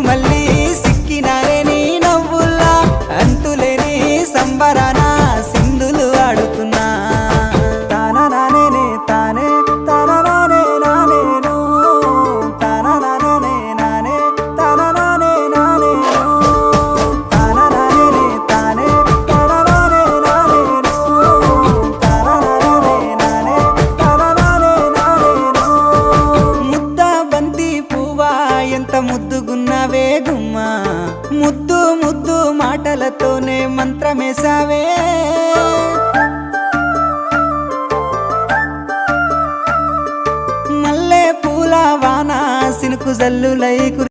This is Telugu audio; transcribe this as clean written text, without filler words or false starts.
మళ్ళీ సిక్కినారే నీ నవ్వుల్లా అంతులేని సంబరాన సింధులు ఆడుతున్నా తాననానే తానే తాననానే నానేను తాననానే నానే తాననానే నానేను తాననానే తానే తాననానే నానేను తాననానే నానే తాననానే నానేను ముద్ద బంతి పువ్వా ఎంత ముద్దుగున్నావే గుమ్మా ముద్దు ముద్దు మాటలతోనే మంత్రమేసావే మల్లె పూల వాన సినుకు జల్లులై